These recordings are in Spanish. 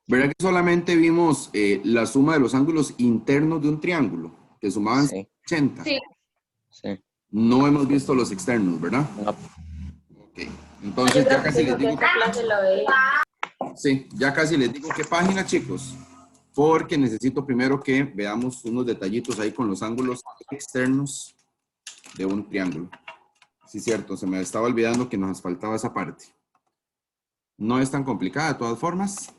¿Verdad que solamente vimos la suma de los ángulos internos de un triángulo, que sumaban Sí, 80? Sí. sí. No hemos visto los externos, ¿verdad? No, Ok, Yo entonces ya creo que casi sí, les porque digo, esta clase lo veía. sí, ya casi les digo qué página, chicos, porque necesito primero que veamos unos detallitos ahí con los ángulos externos de un triángulo. Sí, cierto, se me estaba olvidando que nos faltaba esa parte. No es tan complicada de todas formas.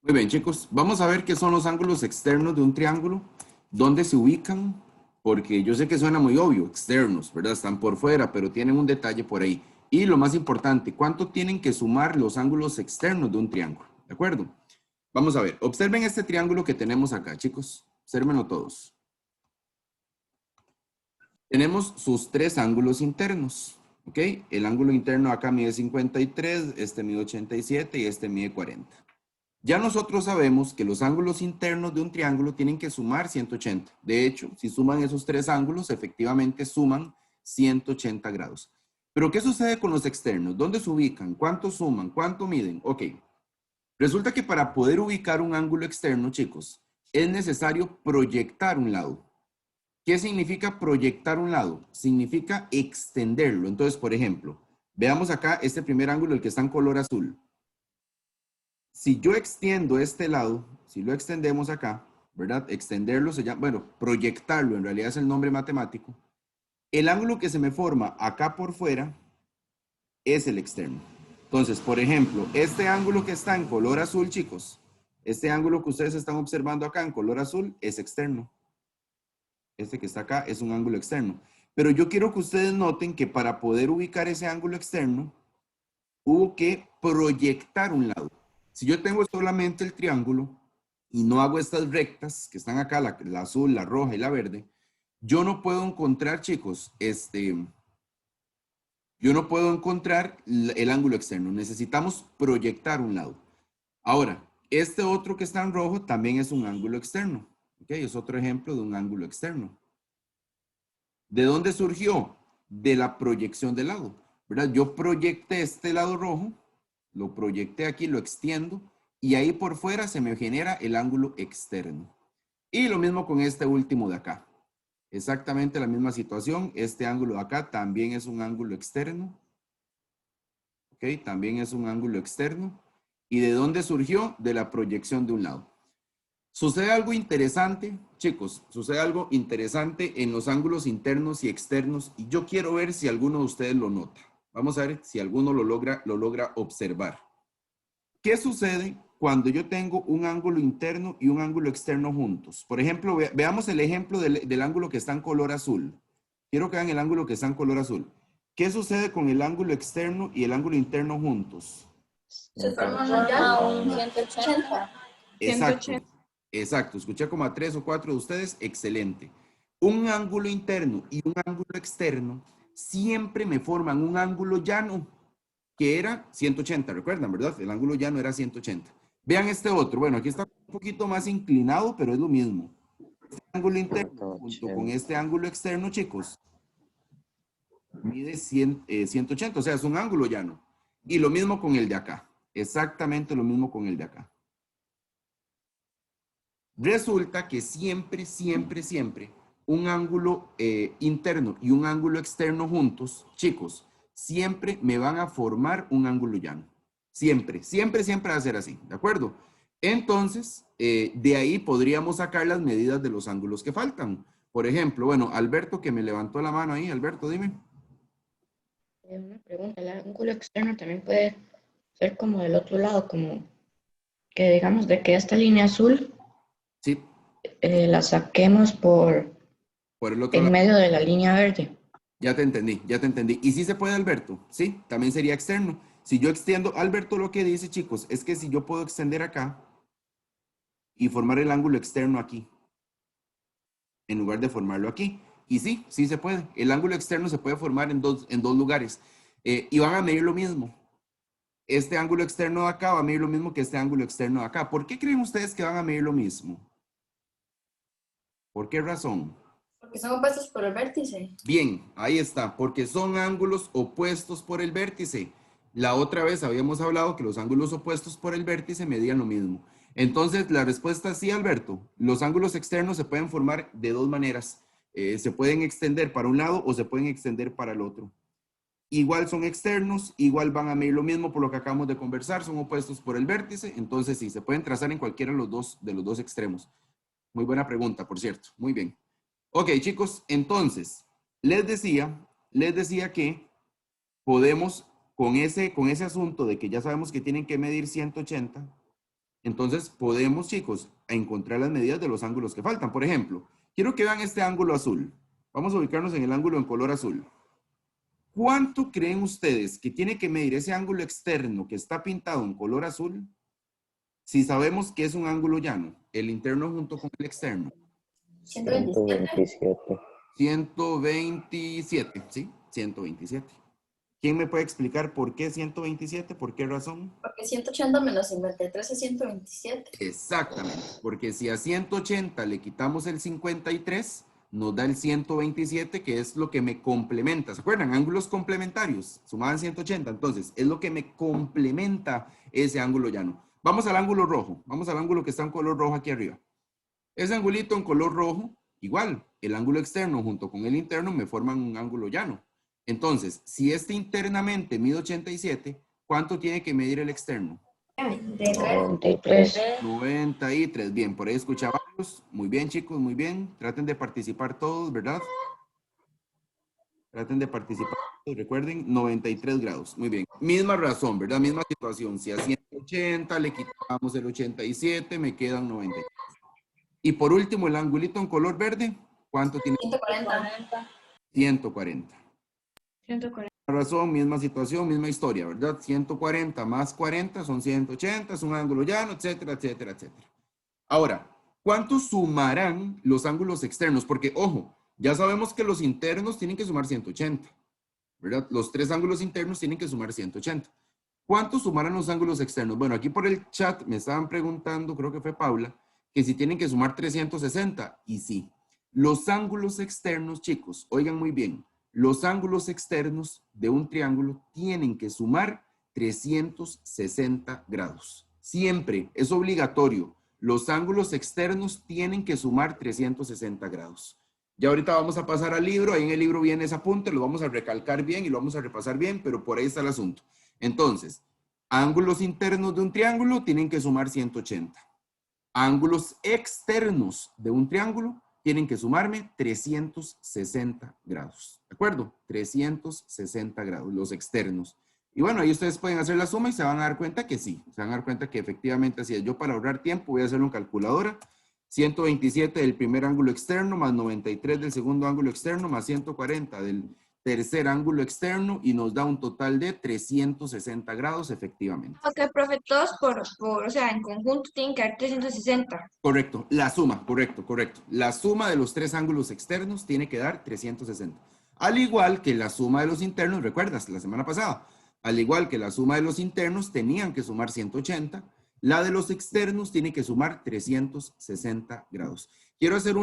Muy bien, chicos, vamos a ver qué son los ángulos externos de un triángulo, dónde se ubican, porque yo sé que suena muy obvio, externos, ¿verdad? Están por fuera, pero tienen un detalle por ahí. Y lo más importante, ¿cuánto tienen que sumar los ángulos externos de un triángulo? ¿De acuerdo? Vamos a ver, observen este triángulo que tenemos acá, chicos. Obsérvenlo todos. Tenemos sus tres ángulos internos, ¿ok? El ángulo interno acá mide 53, este mide 87 y este mide 40. Ya nosotros sabemos que los ángulos internos de un triángulo tienen que sumar 180. De hecho, si suman esos tres ángulos, efectivamente suman 180 grados. Pero ¿qué sucede con los externos? ¿Dónde se ubican? ¿Cuánto suman? ¿Cuánto miden? Ok. Resulta que para poder ubicar un ángulo externo, chicos, es necesario proyectar un lado. ¿Qué significa proyectar un lado? Significa extenderlo. Entonces, por ejemplo, veamos acá este primer ángulo, el que está en color azul. Si yo extiendo este lado, si lo extendemos acá, ¿verdad? Extenderlo se llama, bueno, proyectarlo en realidad es el nombre matemático. El ángulo que se me forma acá por fuera es el externo. Entonces, por ejemplo, este ángulo que está en color azul, chicos, este ángulo que ustedes están observando acá en color azul es externo. Este que está acá es un ángulo externo. Pero yo quiero que ustedes noten que para poder ubicar ese ángulo externo, hubo que proyectar un lado. Si yo tengo solamente el triángulo y no hago estas rectas que están acá, la azul, la roja y la verde, yo no puedo encontrar, chicos, yo no puedo encontrar el ángulo externo. Necesitamos proyectar un lado. Ahora, este otro que está en rojo también es un ángulo externo. ¿Ok? Es otro ejemplo de un ángulo externo. ¿De dónde surgió? De la proyección del lado, ¿verdad? Yo proyecté este lado rojo, lo proyecté aquí, lo extiendo, y ahí por fuera se me genera el ángulo externo. Y lo mismo con este último de acá. Exactamente la misma situación. Este ángulo de acá también es un ángulo externo. ¿Ok? También es un ángulo externo. ¿Y de dónde surgió? De la proyección de un lado. Sucede algo interesante, chicos, sucede algo interesante en los ángulos internos y externos y yo quiero ver si alguno de ustedes lo nota. Vamos a ver si alguno lo logra observar. ¿Qué sucede cuando yo tengo un ángulo interno y un ángulo externo juntos? Por ejemplo, veamos el ejemplo del ángulo que está en color azul. Quiero que vean el ángulo que está en color azul. ¿Qué sucede con el ángulo externo y el ángulo interno juntos? Se forma un 180. Exacto, exacto. Escuché como a tres o cuatro de ustedes. Excelente. Un ángulo interno y un ángulo externo siempre me forman un ángulo llano que era 180. ¿Recuerdan, verdad? El ángulo llano era 180. Vean este otro. Bueno, aquí está un poquito más inclinado, pero es lo mismo. Este ángulo interno junto con 180. este ángulo externo, chicos, mide 180. O sea, es un ángulo llano. Y lo mismo con el de acá. Exactamente lo mismo con el de acá. Resulta que siempre, siempre, siempre un ángulo interno y un ángulo externo juntos, chicos, siempre me van a formar un ángulo llano. Siempre, siempre, siempre va a ser así, ¿de acuerdo? Entonces, de ahí podríamos sacar las medidas de los ángulos que faltan. Por ejemplo, bueno, Alberto que me levantó la mano ahí, Alberto, dime. Una pregunta, el ángulo externo también puede ser como del otro lado, como que digamos de que esta línea azul Sí, la saquemos por por el otro en lado. medio de la línea verde. Ya te entendí, ya te entendí. ¿Y si se puede, Alberto? Sí, también sería externo. Si yo extiendo, Alberto lo que dice, chicos, es que si yo puedo extender acá y formar el ángulo externo aquí, en lugar de formarlo aquí. Y sí, sí se puede. El ángulo externo se puede formar en dos lugares. Y van a medir lo mismo. Este ángulo externo de acá va a medir lo mismo que este ángulo externo de acá. ¿Por qué creen ustedes que van a medir lo mismo? ¿Por qué razón? Porque son opuestos por el vértice. Bien, ahí está, porque son ángulos opuestos por el vértice. La otra vez habíamos hablado que los ángulos opuestos por el vértice medían lo mismo. Entonces, la respuesta es sí, Alberto. Los ángulos externos se pueden formar de dos maneras. Se pueden extender para un lado o se pueden extender para el otro. Igual son externos, igual van a medir lo mismo por lo que acabamos de conversar, son opuestos por el vértice. Entonces, sí, se pueden trazar en cualquiera de los dos extremos. Muy buena pregunta, por cierto. Muy bien. Ok, chicos, entonces, les decía que podemos, con ese asunto de que ya sabemos que tienen que medir 180, entonces podemos, chicos, encontrar las medidas de los ángulos que faltan. Por ejemplo, quiero que vean este ángulo azul. Vamos a ubicarnos en el ángulo en color azul. ¿Cuánto creen ustedes que tiene que medir ese ángulo externo que está pintado en color azul si sabemos que es un ángulo llano, el interno junto con el externo? 127. 127, ¿sí? 127. ¿Quién me puede explicar por qué 127? ¿Por qué razón? Porque 180 menos 53 es 127. Exactamente, porque si a 180 le quitamos el 53, nos da el 127, que es lo que me complementa. ¿Se acuerdan? Ángulos complementarios, sumaban 180. Entonces, es lo que me complementa ese ángulo llano. Vamos al ángulo rojo. Vamos al ángulo que está en color rojo aquí arriba. Ese angulito en color rojo, igual, el ángulo externo junto con el interno me forman un ángulo llano. Entonces, si este internamente mide 87, ¿cuánto tiene que medir el externo? 93. 93. Bien, por ahí escuchábamos. Muy bien, chicos, muy bien. Traten de participar todos, ¿verdad? Traten de participar todos. Recuerden, 93 grados. Muy bien. Misma razón, ¿verdad? Misma situación. Si a 180 le quitamos el 87, me quedan 93. Y por último, el angulito en color verde, ¿cuánto tiene? 140. 140. 140. Razón, misma situación, misma historia, ¿verdad? 140 más 40 son 180, es un ángulo llano, etcétera, etcétera, etcétera. Ahora, ¿cuánto sumarán los ángulos externos? Porque, ojo, ya sabemos que los internos tienen que sumar 180, ¿verdad? Los tres ángulos internos tienen que sumar 180. ¿Cuánto sumarán los ángulos externos? Bueno, aquí por el chat me estaban preguntando, creo que fue Paula, que si tienen que sumar 360. Y sí, los ángulos externos, chicos, oigan muy bien, los ángulos externos de un triángulo tienen que sumar 360 grados. Siempre, es obligatorio. Los ángulos externos tienen que sumar 360 grados. Ya ahorita vamos a pasar al libro, ahí en el libro viene ese apunte, lo vamos a recalcar bien y lo vamos a repasar bien, pero por ahí está el asunto. Entonces, ángulos internos de un triángulo tienen que sumar 180. Ángulos externos de un triángulo tienen que sumarme 360 grados. ¿De acuerdo? 360 grados, los externos. Y bueno, ahí ustedes pueden hacer la suma y se van a dar cuenta que sí. Se van a dar cuenta que efectivamente así es. Yo para ahorrar tiempo voy a hacerlo en calculadora. 127 del primer ángulo externo, más 93 del segundo ángulo externo, más 140 del tercer ángulo externo, y nos da un total de 360 grados efectivamente. Ok, profe, todos o sea, en conjunto tienen que dar 360. Correcto, la suma, correcto, correcto. La suma de los tres ángulos externos tiene que dar 360. Al igual que la suma de los internos, ¿recuerdas? La semana pasada. Al igual que la suma de los internos tenían que sumar 180, la de los externos tiene que sumar 360 grados. Quiero hacer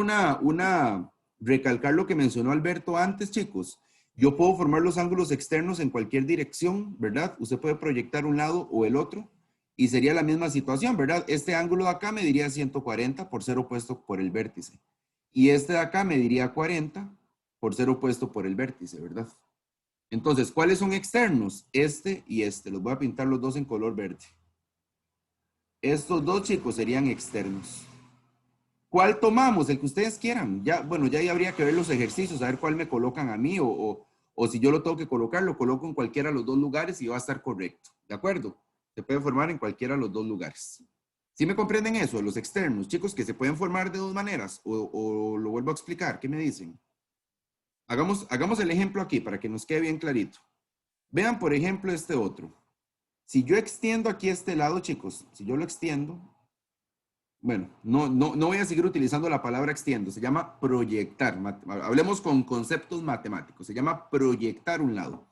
recalcar lo que mencionó Alberto antes, chicos. Yo puedo formar los ángulos externos en cualquier dirección, ¿verdad? Usted puede proyectar un lado o el otro y sería la misma situación, ¿verdad? Este ángulo de acá me diría 140 por ser opuesto por el vértice. Y este de acá me diría 40 por ser opuesto por el vértice, ¿verdad? Entonces, ¿cuáles son externos? Este y este. Los voy a pintar los dos en color verde. Estos dos, chicos, serían externos. ¿Cuál tomamos? El que ustedes quieran. Ya, bueno, ya ahí habría que ver los ejercicios, a ver cuál me colocan a mí o si yo lo tengo que colocar, lo coloco en cualquiera de los dos lugares y va a estar correcto. ¿De acuerdo? Se puede formar en cualquiera de los dos lugares. ¿Sí me comprenden eso? Los externos, chicos, que se pueden formar de dos maneras o lo vuelvo a explicar. ¿Qué me dicen? hagamos el ejemplo aquí para que nos quede bien clarito. Vean, por ejemplo, este otro. Si yo extiendo aquí este lado, chicos, si yo lo extiendo, bueno, no voy a seguir utilizando la palabra extiendo, se llama proyectar. Hablemos con conceptos matemáticos, se llama proyectar un lado.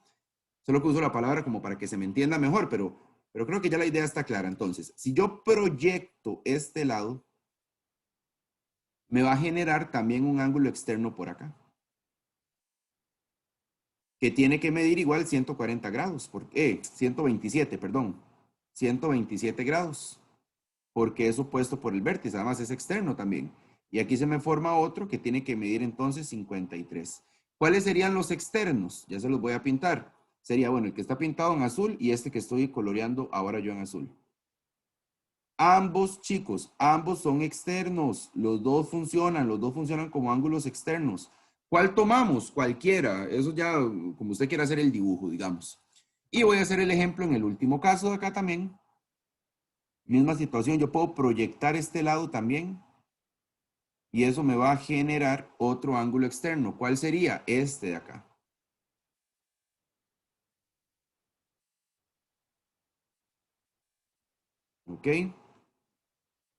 Solo que uso la palabra como para que se me entienda mejor, pero creo que ya la idea está clara. Entonces, si yo proyecto este lado, me va a generar también un ángulo externo por acá, que tiene que medir igual 140 grados, 127, perdón, 127 grados, porque es opuesto por el vértice, además es externo también. Y aquí se me forma otro que tiene que medir entonces 53. ¿Cuáles serían los externos? Ya se los voy a pintar. Sería, bueno, el que está pintado en azul y este que estoy coloreando ahora yo en azul. Ambos, chicos, ambos son externos. Los dos funcionan como ángulos externos. ¿Cuál tomamos? Cualquiera. Eso ya, como usted quiera hacer el dibujo, digamos. Y voy a hacer el ejemplo en el último caso de acá también. Misma situación, yo puedo proyectar este lado también. Y eso me va a generar otro ángulo externo. ¿Cuál sería? Este de acá. ¿Ok?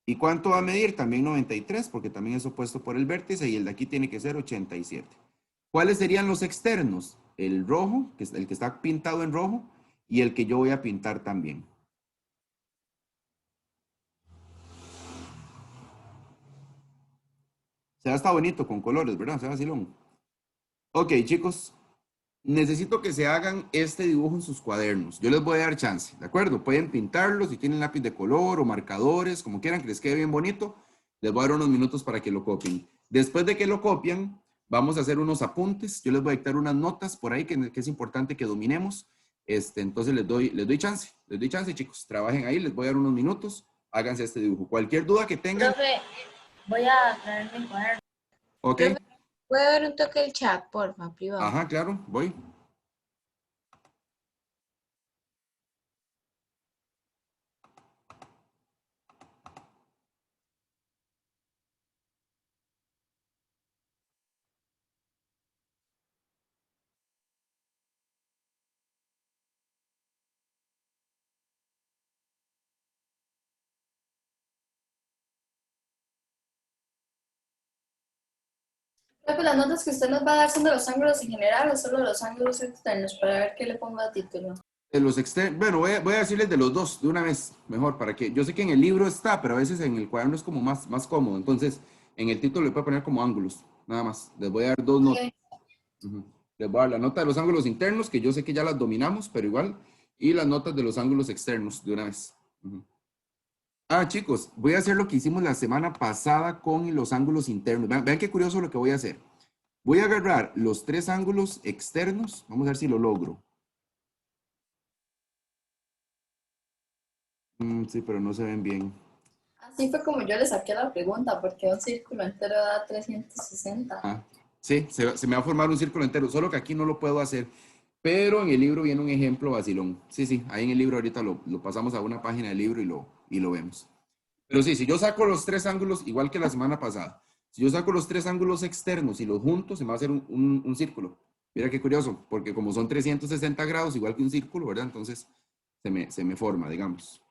¿Y cuánto va a medir? También 93, porque también es opuesto por el vértice y el de aquí tiene que ser 87. ¿Cuáles serían los externos? El rojo, que es el que está pintado en rojo, y el que yo voy a pintar también. Se ve hasta bonito con colores, ¿verdad? Se ve vacilón. Ok, chicos, necesito que se hagan este dibujo en sus cuadernos. Yo les voy a dar chance, ¿de acuerdo? Pueden pintarlo si tienen lápiz de color o marcadores, como quieran, que les quede bien bonito. Les voy a dar unos minutos para que lo copien. Después de que lo copian, vamos a hacer unos apuntes. Yo les voy a dictar unas notas por ahí que es importante que dominemos. Entonces les doy chance, chicos. Trabajen ahí, les voy a dar unos minutos. Háganse este dibujo. Cualquier duda que tengan. Profe, voy a traer mi cuaderno. Ok. Profe, ¿puede dar un toque el chat, porfa, privado? Ajá, claro, voy. Profe, las notas que usted nos va a dar son de los ángulos en general o solo de los ángulos externos para ver qué le pongo a título. De los externos, bueno, voy a decirles de los dos de una vez, mejor, para que, yo sé que en el libro está, pero a veces en el cuaderno es como más cómodo, entonces en el título le puedo poner como ángulos, nada más, les voy a dar dos notas. Ok. Ujú. Les voy a dar la nota de los ángulos internos, que yo sé que ya las dominamos, pero igual, y las notas de los ángulos externos de una vez. Ujú. Ah, chicos, voy a hacer lo que hicimos la semana pasada con los ángulos internos. Vean qué curioso lo que voy a hacer. Voy a agarrar los tres ángulos externos, vamos a ver si lo logro. Sí, pero no se ven bien. Así fue como yo le saqué la pregunta, porque un círculo entero da 360. Ah, sí, se me va a formar un círculo entero, solo que aquí no lo puedo hacer. Pero en el libro viene un ejemplo vacilón. Sí, sí, ahí en el libro ahorita lo pasamos a una página del libro y lo vemos. Pero sí, si yo saco los tres ángulos, igual que la semana pasada, si yo saco los tres ángulos externos y los junto, se me va a hacer un círculo. Mira qué curioso, porque como son 360 grados, igual que un círculo, ¿verdad? Entonces se me forma, digamos.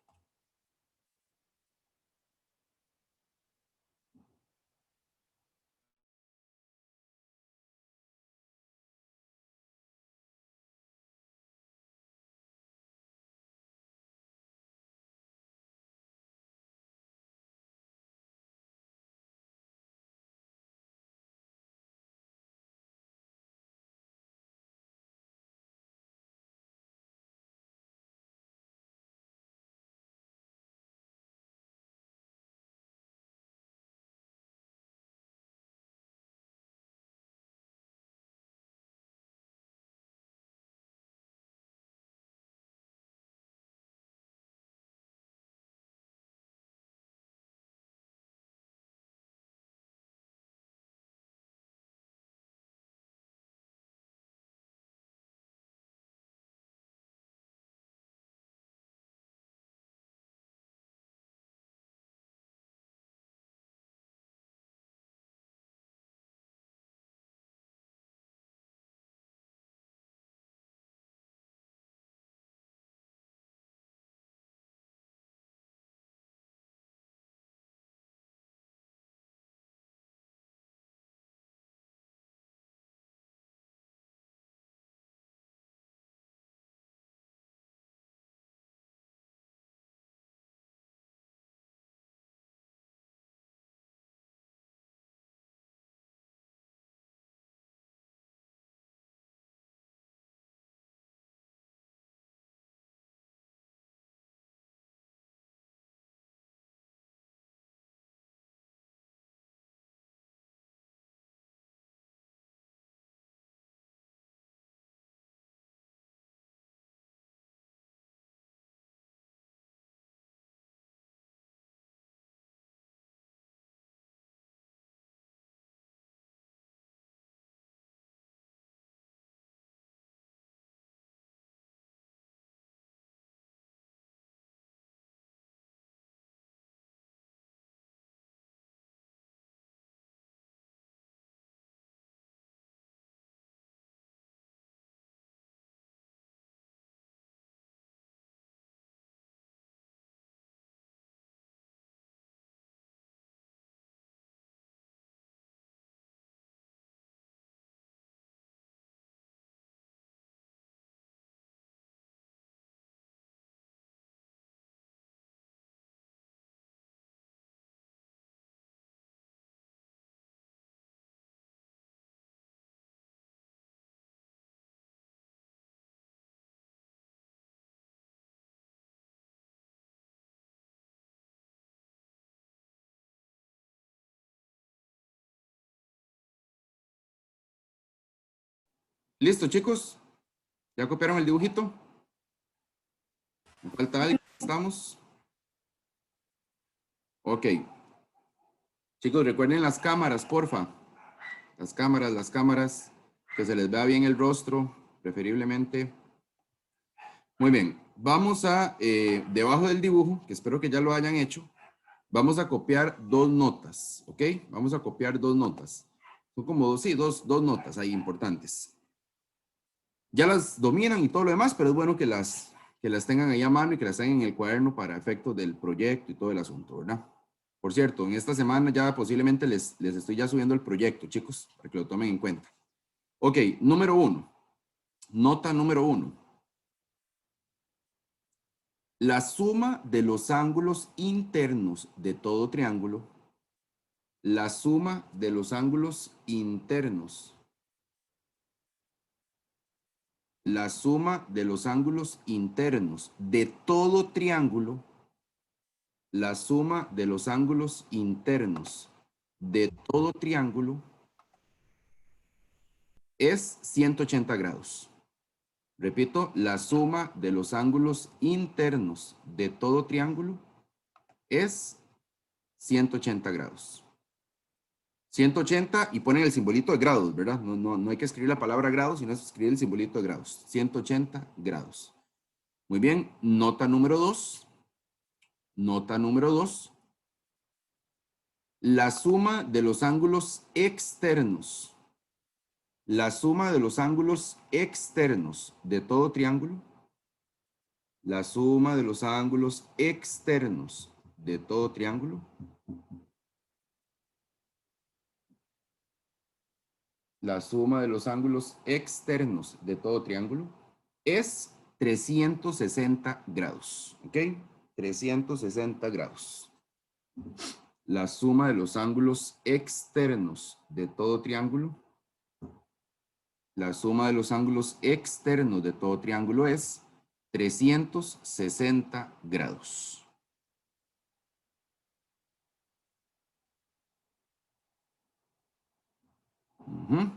¿Listo, chicos? ¿Ya copiaron el dibujito? ¿Me falta algo? ¿Estamos? Ok. Chicos, recuerden las cámaras, porfa. Las cámaras. Que se les vea bien el rostro, preferiblemente. Muy bien. Vamos a, debajo del dibujo, que espero que ya lo hayan hecho, vamos a copiar 2 notas, ¿ok? Vamos a copiar 2 notas. Son como dos notas ahí importantes. Ya las dominan y todo lo demás, pero es bueno que las tengan ahí a mano y que las tengan en el cuaderno para efectos del proyecto y todo el asunto, ¿verdad? Por cierto, en esta semana ya posiblemente les estoy ya subiendo el proyecto, chicos, para que lo tomen en cuenta. Ok, número 1. Nota número 1. La suma de los ángulos internos de todo triángulo, la suma de los ángulos internos, la suma de los ángulos internos de todo triángulo, la suma de los ángulos internos de todo triángulo es 180 grados. Repito, la suma de los ángulos internos de todo triángulo es 180 grados. 180 y ponen el simbolito de grados, ¿verdad? No hay que escribir la palabra grados, sino escribir el simbolito de grados. 180 grados. Muy bien, nota número 2. Nota número 2. La suma de los ángulos externos. La suma de los ángulos externos de todo triángulo. La suma de los ángulos externos de todo triángulo. La suma de los ángulos externos de todo triángulo es 360 grados. ¿Ok? 360 grados. La suma de los ángulos externos de todo triángulo. La suma de los ángulos externos de todo triángulo es 360 grados.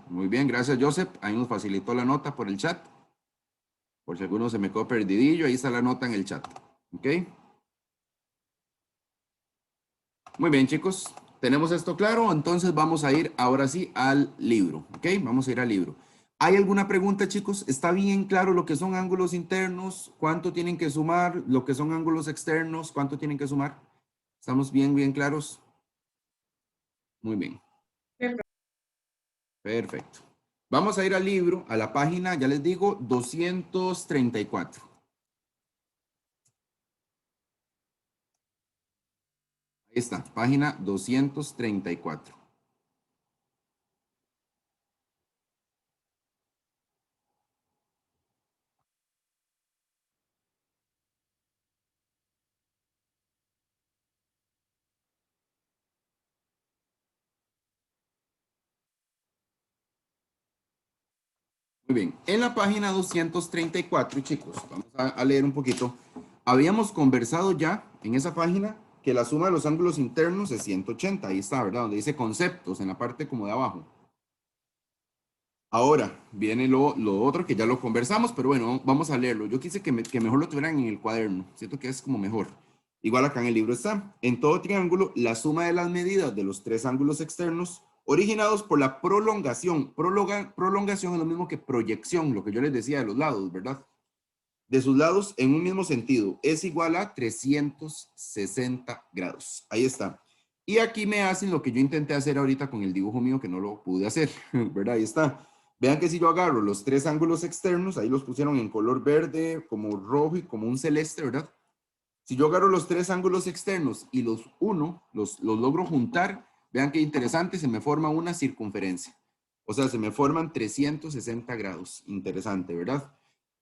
Muy bien, gracias Joseph. Ahí nos facilitó la nota por el chat. Por si alguno se me quedó perdidillo, ahí está la nota en el chat. ¿Ok? Muy bien, chicos. ¿Tenemos esto claro? Entonces vamos a ir ahora sí al libro. ¿Ok? Vamos a ir al libro. ¿Hay alguna pregunta, chicos? ¿Está bien claro lo que son ángulos internos? ¿Cuánto tienen que sumar? Lo que son ángulos externos, ¿cuánto tienen que sumar? ¿Estamos bien claros? Muy bien. Perfecto. Vamos a ir al libro, a la página, ya les digo, 234. Ahí está, página 234. Muy bien, en la página 234, chicos, vamos a leer un poquito. Habíamos conversado ya en esa página que la suma de los ángulos internos es 180. Ahí está, ¿verdad? Donde dice conceptos, en la parte como de abajo. Ahora, viene lo otro que ya lo conversamos, pero bueno, vamos a leerlo. Yo quise que mejor lo tuvieran en el cuaderno. Siento que es como mejor. Igual acá en el libro está. En todo triángulo, la suma de las medidas de los 3 ángulos externos originados por la prolongación. Prolongación es lo mismo que proyección, lo que yo les decía de los lados, ¿verdad? De sus lados en un mismo sentido. Es igual a 360 grados. Ahí está. Y aquí me hacen lo que yo intenté hacer ahorita con el dibujo mío que no lo pude hacer, ¿verdad? Ahí está. Vean que si yo agarro los 3 ángulos externos, ahí los pusieron en color verde, como rojo y como un celeste, ¿verdad? Si yo agarro los 3 ángulos externos y los logro juntar, vean qué interesante, se me forma una circunferencia. O sea, se me forman 360 grados. Interesante, ¿verdad?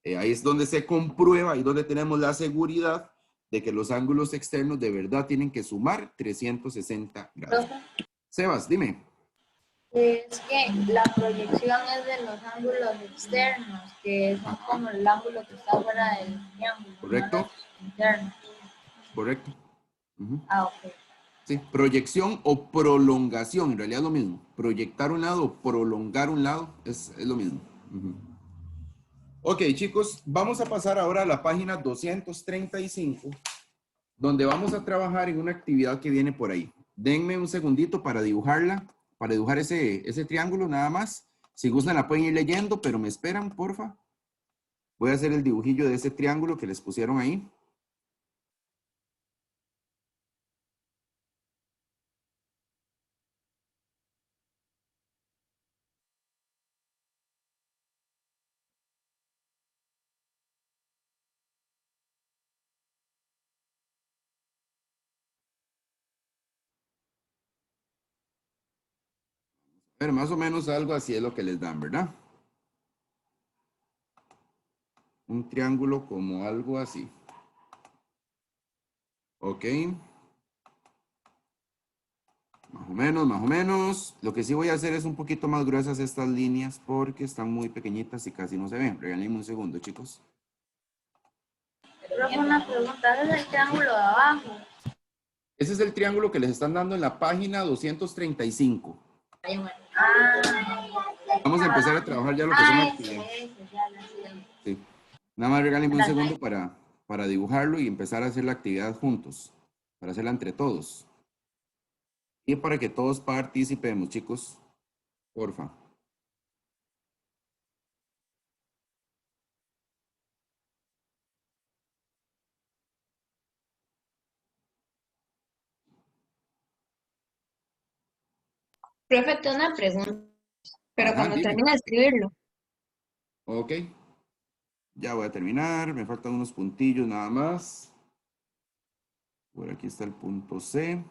Ahí es donde se comprueba, ahí donde tenemos la seguridad de que los ángulos externos de verdad tienen que sumar 360 grados. Sebas, dime. Es que la proyección es de los ángulos externos, que son como el ángulo que está fuera del triángulo. Correcto. No los internos. Correcto. Ok. Sí, proyección o prolongación, en realidad es lo mismo. Proyectar un lado o prolongar un lado es lo mismo. Ok, chicos, vamos a pasar ahora a la página 235, donde vamos a trabajar en una actividad que viene por ahí. Denme un segundito para dibujarla, para dibujar ese triángulo nada más. Si gustan la pueden ir leyendo, pero me esperan, porfa. Voy a hacer el dibujillo de ese triángulo que les pusieron ahí. Pero más o menos algo así es lo que les dan, ¿verdad? Un triángulo como algo así. Ok. Más o menos, más o menos. Lo que sí voy a hacer es un poquito más gruesas estas líneas porque están muy pequeñitas y casi no se ven. Regálenme un segundo, chicos. Profe, una pregunta, ¿ese es el triángulo de abajo? Ese es el triángulo que les están dando en la página 235. Ah, Vamos a empezar a trabajar ya lo que son actividades. ya. Sí. Nada más regálenme un Gracias. segundo para dibujarlo y empezar a hacer la actividad juntos. Para hacerla entre todos. Y para que todos participemos, chicos. Porfa. Profe, tengo una pregunta, pero Ajá, cuando dime. termine de escribirlo. Ok. Ya voy a terminar. Me faltan unos puntillos nada más. Por aquí está el punto C.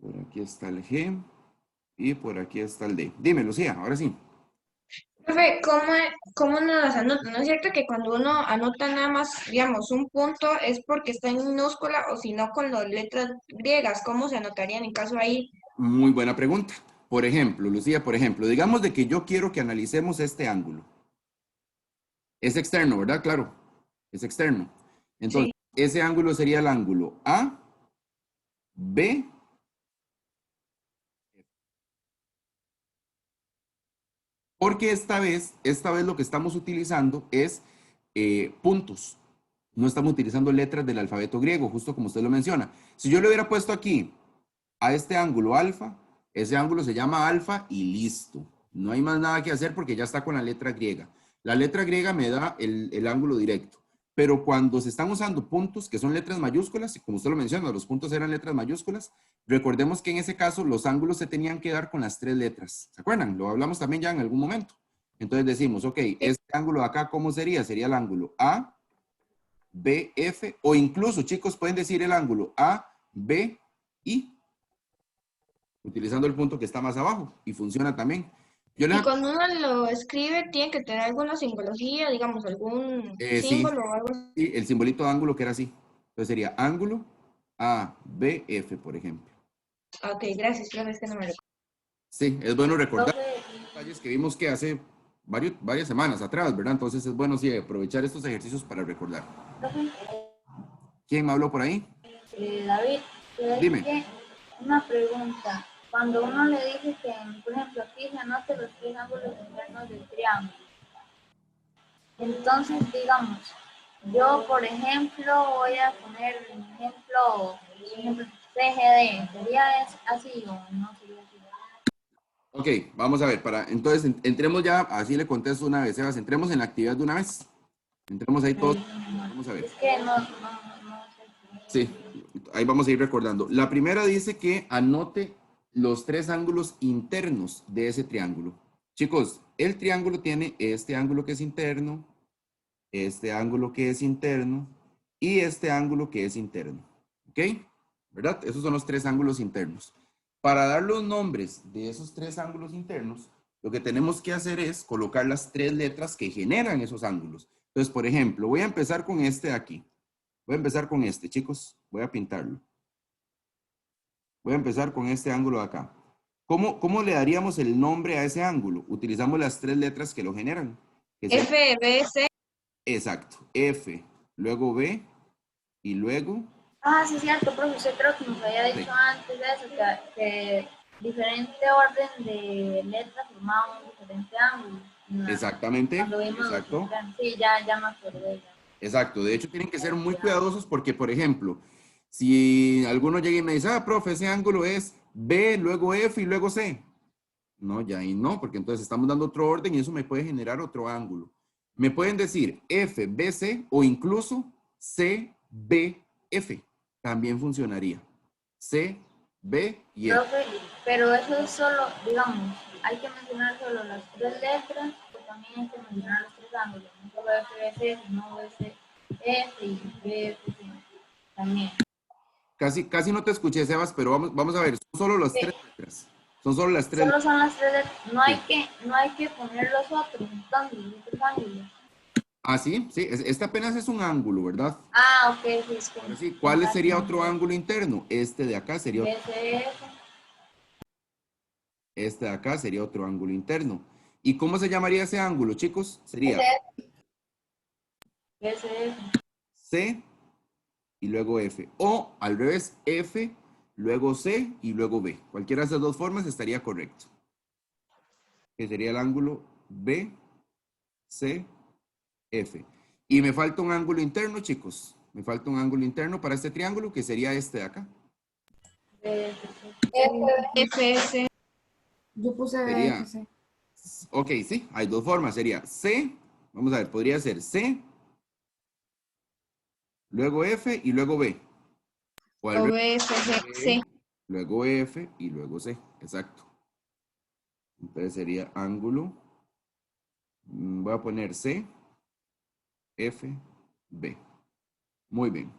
Por aquí está el G. Y por aquí está el D. Dime, Lucía, ahora sí. Profe, ¿cómo nos las anota? ¿No es cierto que cuando uno anota nada más, digamos, un punto es porque está en minúscula o si no con las letras griegas? ¿Cómo se anotarían en caso ahí? Muy buena pregunta. Por ejemplo, Lucía, por ejemplo, digamos de que yo quiero que analicemos este ángulo. Es externo, ¿verdad? Claro, es externo. Entonces, Sí. ese ángulo sería el ángulo A, B, porque esta vez lo que estamos utilizando es puntos. No estamos utilizando letras del alfabeto griego, justo como usted lo menciona. Si yo le hubiera puesto aquí a este ángulo alfa, ese ángulo se llama alfa y listo. No hay más nada que hacer porque ya está con la letra griega. La letra griega me da el ángulo directo. Pero cuando se están usando puntos, que son letras mayúsculas, y como usted lo menciona, los puntos eran letras mayúsculas, recordemos que en ese caso los ángulos se tenían que dar con las tres letras. ¿Se acuerdan? Lo hablamos también ya en algún momento. Entonces decimos, ok, este ángulo de acá, ¿cómo sería? Sería el ángulo A, B, F, o incluso, chicos, pueden decir el ángulo A, B, I, utilizando el punto que está más abajo, y funciona también. Yo les Y cuando uno lo escribe, tiene que tener alguna simbología, digamos, algún sí, símbolo o algo así. sí, el simbolito de ángulo que era así. Entonces sería ángulo A, B, F, por ejemplo. Ah, ok, gracias, profe, es que no me lo... Sí, es bueno recordar Profe, detalles que vimos que hace varias semanas atrás, ¿verdad? Entonces es bueno sí aprovechar estos ejercicios para recordar. profe, ¿Quién me habló por ahí? David, es Dime. que una pregunta. Cuando uno le dice que, por ejemplo, aquí se anoten los tres ángulos internos del triángulo, entonces, digamos, yo, por ejemplo, voy a poner un ejemplo CGD. ¿Sería así o no sería así? Ok, vamos a ver, entonces entremos ya, así le contesto una vez, Sebas, entremos en la actividad de una vez. Entremos ahí todos, vamos a ver. Es que no sé. Sí, ahí vamos a ir recordando. La primera dice que anote los tres ángulos internos de ese triángulo. Chicos, el triángulo tiene este ángulo que es interno, este ángulo que es interno y este ángulo que es interno. ¿Ok? ¿Verdad? Esos son los tres ángulos internos. Para dar los nombres de esos tres ángulos internos, lo que tenemos que hacer es colocar las tres letras que generan esos ángulos. Entonces, por ejemplo, voy a empezar con este de aquí. Voy a empezar con este, chicos. Voy a pintarlo. Voy a empezar con este ángulo de acá. ¿Cómo le daríamos el nombre a ese ángulo? Utilizamos las tres letras que lo generan. Que sería, F, B, C. exacto, F, luego B y luego Ah, sí, es cierto, profesor, creo que nos había C. dicho antes de eso, que diferente orden de letras formaba un diferente ángulo. Exactamente, Cuando vimos los exacto. internos. Sí, ya me acordé. Ya. Exacto, de hecho tienen que ser muy cuidadosos porque, por ejemplo, si alguno llega y me dice, ah, profe, ese ángulo es B, luego F y luego C. No, ya ahí no, porque entonces estamos dando otro orden y eso me puede generar otro ángulo. Me pueden decir F, B, C o incluso C, B, F. También funcionaría. C, B y F. Profe, pero eso es solo, digamos, hay que mencionar solo las 3 letras, o también hay que mencionar los 3 ángulos, no solo FBC, sino F y BFC también. Casi no te escuché, Sebas, pero vamos a ver, son solo las 3 letras. Son solo las 3 Solo letras. son las 3 letras, no hay que poner los otros, entonces, los otros ángulos. Ah, sí, sí, este apenas es un ángulo, ¿verdad? Ah, ok, sí, es que... Ahora sí, ¿cuál sería otro ángulo interno? Este de acá sería otro. BCF, Este de acá sería otro ángulo interno. ¿Y cómo se llamaría ese ángulo, chicos? Sería BCF. C y luego F. O al revés, F, luego C y luego B. Cualquiera de esas dos formas estaría correcto. Que sería el ángulo B, C, F. Y me falta un ángulo interno, chicos. Me falta un ángulo interno para este triángulo, que sería este de acá. FS. Yo puse Sería, BFC. ok, sí, hay dos formas. Sería C, vamos a ver, podría ser C, luego F y luego B. O al O revés, BFG. C, Sí. luego F y luego C. Exacto. Entonces sería ángulo. Voy a poner C, F, B. Muy bien.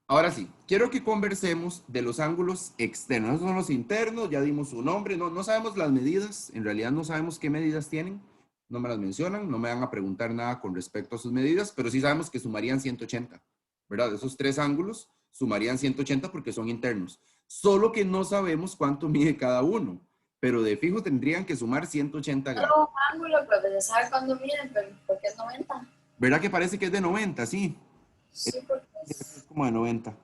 Ahora sí, quiero que conversemos de los ángulos externos. Esos son los internos, ya dimos su nombre, no sabemos las medidas, en realidad no sabemos qué medidas tienen, no me las mencionan, no me van a preguntar nada con respecto a sus medidas, pero sí sabemos que sumarían 180, ¿verdad? Esos tres ángulos sumarían 180 porque son internos. Solo que no sabemos cuánto mide cada uno, pero de fijo tendrían que sumar 180 grados. Solo un ángulo, pero se sabe cuándo miden, pero porque es 90. ¿Verdad que parece que es de 90? Sí. Sí, porque Es como de 90.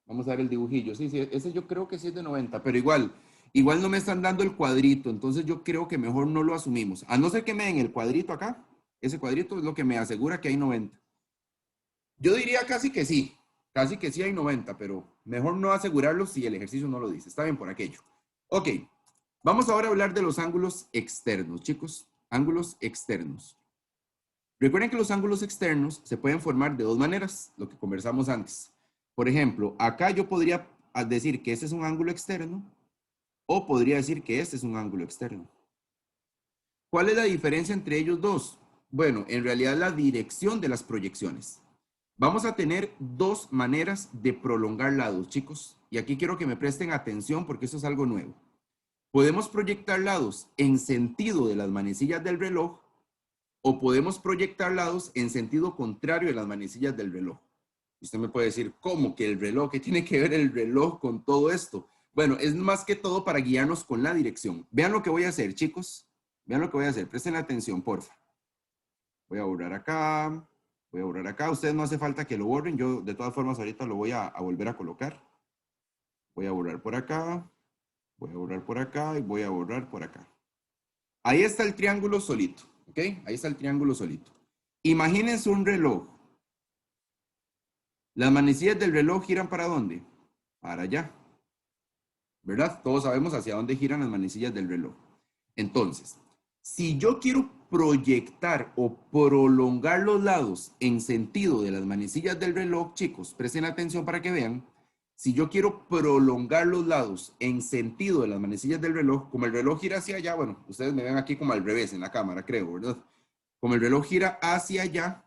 Vamos a ver el dibujillo. Sí, sí, ese yo creo que sí es de 90, pero igual no me están dando el cuadrito, entonces yo creo que mejor no lo asumimos. A no ser que me den el cuadrito acá, ese cuadrito es lo que me asegura que hay 90. Yo diría casi que sí hay 90, pero mejor no asegurarlo si el ejercicio no lo dice. Está bien por aquello. Ok, vamos ahora a hablar de los ángulos externos, chicos. Ángulos externos. Recuerden que los ángulos externos se pueden formar de dos maneras, lo que conversamos antes. Por ejemplo, acá yo podría decir que este es un ángulo externo o podría decir que este es un ángulo externo. ¿Cuál es la diferencia entre ellos dos? Bueno, en realidad la dirección de las proyecciones. Vamos a tener dos maneras de prolongar lados, chicos. Y aquí quiero que me presten atención porque esto es algo nuevo. Podemos proyectar lados en sentido de las manecillas del reloj o podemos proyectar lados en sentido contrario de las manecillas del reloj. Usted me puede decir, ¿cómo que el reloj? ¿Qué tiene que ver el reloj con todo esto? Bueno, es más que todo para guiarnos con la dirección. Vean lo que voy a hacer, chicos. Vean lo que voy a hacer. Presten atención, porfa. Voy a borrar acá. Voy a borrar acá. Ustedes no hace falta que lo borren. Yo, de todas formas, ahorita lo voy a volver a colocar. Voy a borrar por acá. Voy a borrar por acá y voy a borrar por acá. Ahí está el triángulo solito. ¿Ok? Ahí está el triángulo solito. Imagínense un reloj. Las manecillas del reloj giran ¿para dónde? Para allá. ¿Verdad? Todos sabemos hacia dónde giran las manecillas del reloj. Entonces, si yo quiero proyectar o prolongar los lados en sentido de las manecillas del reloj, chicos, presten atención para que vean. Si yo quiero prolongar los lados en sentido de las manecillas del reloj, como el reloj gira hacia allá, bueno, ustedes me ven aquí como al revés en la cámara, creo, ¿verdad? Como el reloj gira hacia allá,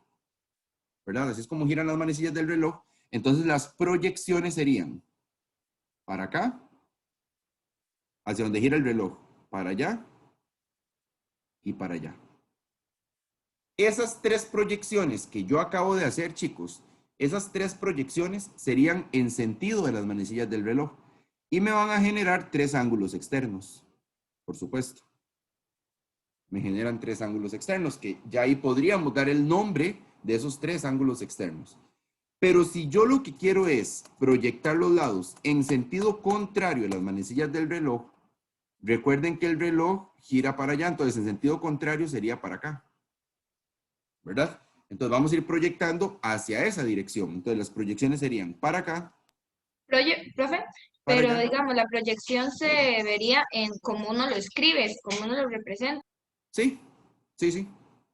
¿verdad? Así es como giran las manecillas del reloj. Entonces las proyecciones serían para acá, hacia donde gira el reloj, para allá y para allá. Esas tres proyecciones que yo acabo de hacer, chicos, esas tres proyecciones serían en sentido de las manecillas del reloj y me van a generar tres ángulos externos, por supuesto. Me generan tres ángulos externos que ya ahí podríamos dar el nombre de esos tres ángulos externos. Pero si yo lo que quiero es proyectar los lados en sentido contrario a las manecillas del reloj, Recuerden que el reloj gira para allá, entonces en sentido contrario sería para acá, ¿verdad? Entonces vamos a ir proyectando hacia esa dirección. Entonces las proyecciones serían para acá, Profe, para pero allá. digamos, la proyección se vería en cómo uno lo escribe, cómo uno lo representa. Sí, sí, sí,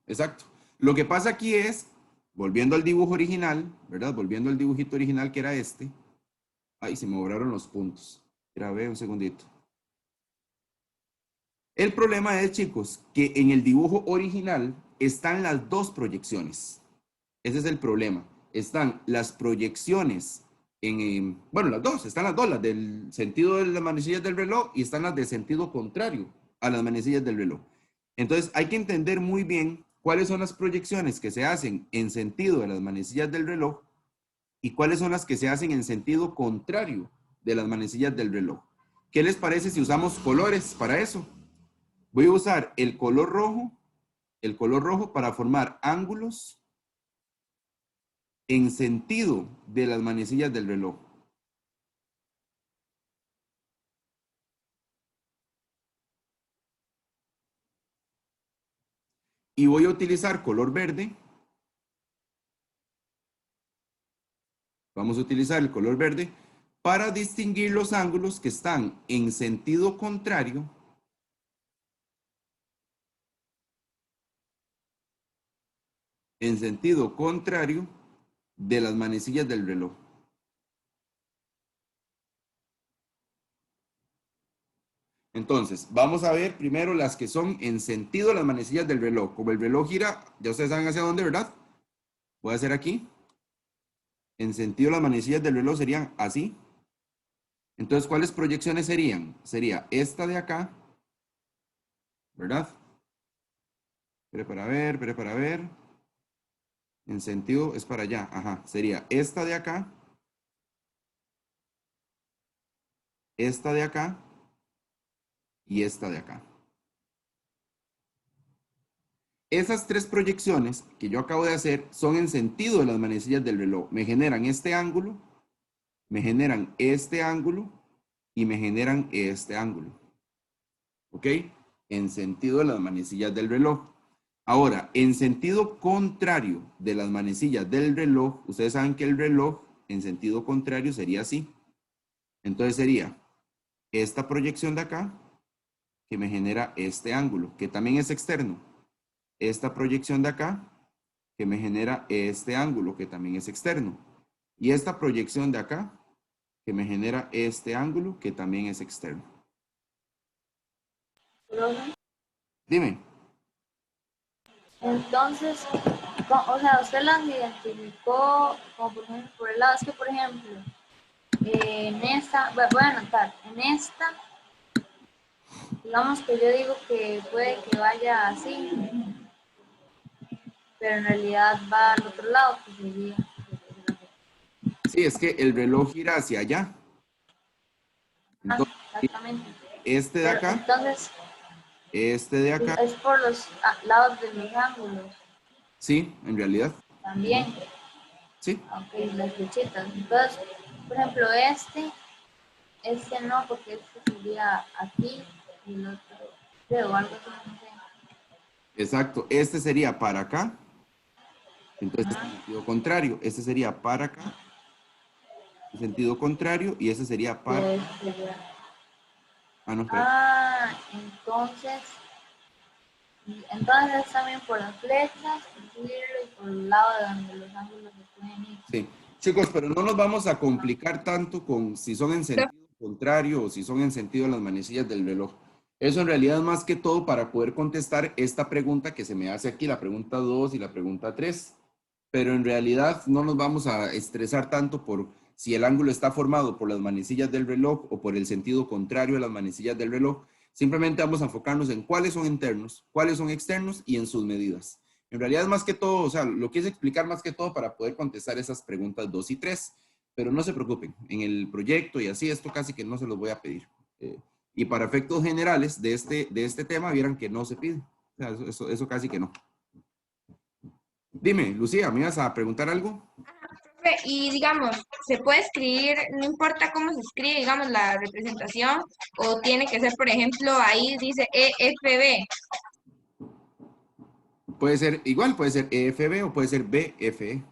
exacto. Lo que pasa aquí es, volviendo al dibujo original, ¿verdad? Volviendo al dibujito original que era este. Ay, se me borraron los puntos. Grabé un segundito. El problema es, chicos, que en el dibujo original están las dos proyecciones. Ese es el problema. Están las proyecciones bueno, están las dos, las del sentido de las manecillas del reloj y están las de sentido contrario a las manecillas del reloj. Entonces, hay que entender muy bien cuáles son las proyecciones que se hacen en sentido de las manecillas del reloj y cuáles son las que se hacen en sentido contrario de las manecillas del reloj. ¿Qué les parece si usamos colores para eso? Voy a usar el color rojo para formar ángulos en sentido de las manecillas del reloj. Y voy a utilizar color verde. Vamos a utilizar el color verde para distinguir los ángulos que están en sentido contrario de las manecillas del reloj. Entonces, vamos a ver primero las que son en sentido de las manecillas del reloj. Como el reloj gira, ya ustedes saben hacia dónde, ¿verdad? Voy a hacer aquí. En sentido las manecillas del reloj serían así. Entonces, ¿cuáles proyecciones serían? Sería esta de acá, ¿verdad? Espere para ver. En sentido es para allá. Ajá, sería esta de acá. Esta de acá. Y esta de acá. Esas tres proyecciones que yo acabo de hacer son en sentido de las manecillas del reloj. Me generan este ángulo, me generan este ángulo y me generan este ángulo. ¿Ok? En sentido de las manecillas del reloj. Ahora, en sentido contrario de las manecillas del reloj, ustedes saben que el reloj en sentido contrario sería así. Entonces sería esta proyección de acá que me genera este ángulo, que también es externo. Esta proyección de acá que me genera este ángulo, que también es externo. Y esta proyección de acá que me genera este ángulo, que también es externo. Profe, Dime. entonces, o sea, usted las identificó como por ejemplo por el lado, es que por ejemplo, en esta, voy a anotar, en esta, digamos que yo digo que puede que vaya así, pero en realidad va al otro lado, que sería. Sí, es que el reloj gira hacia allá. Entonces, Exactamente. este de Pero acá, entonces, este de acá, es por los lados de los ángulos sí, en realidad, también, sí. aunque las flechitas. Entonces, por ejemplo, este no, porque este sería aquí y el otro, creo, algo así, no sé. Exacto, este sería para acá, entonces Ajá. en sentido contrario, este sería para acá, en sentido contrario, y este sería para, Este sería. no, espera. Entonces es también por las flechas, y por el lado de donde los ángulos se pueden ir. Sí, chicos, pero no nos vamos a complicar tanto con si son en sentido contrario o si son en sentido de las manecillas del reloj. Eso en realidad es más que todo para poder contestar esta pregunta que se me hace aquí, la pregunta 2 y la pregunta 3. Pero en realidad no nos vamos a estresar tanto por si el ángulo está formado por las manecillas del reloj o por el sentido contrario de las manecillas del reloj. Simplemente vamos a enfocarnos en cuáles son internos, cuáles son externos y en sus medidas. En realidad es más que todo, o sea, lo quise explicar más que todo para poder contestar esas preguntas 2 y 3, pero no se preocupen, en el proyecto y así, esto casi que no se los voy a pedir. Y para efectos generales de este tema, vieran que no se pide. O sea, eso casi que no. Dime, Lucía, ¿me ibas a preguntar algo? Profe, Y digamos, se puede escribir, no importa cómo se escribe, digamos, la representación, o tiene que ser, por ejemplo, ahí dice EFB. Puede ser igual, puede ser EFB o puede ser BFE.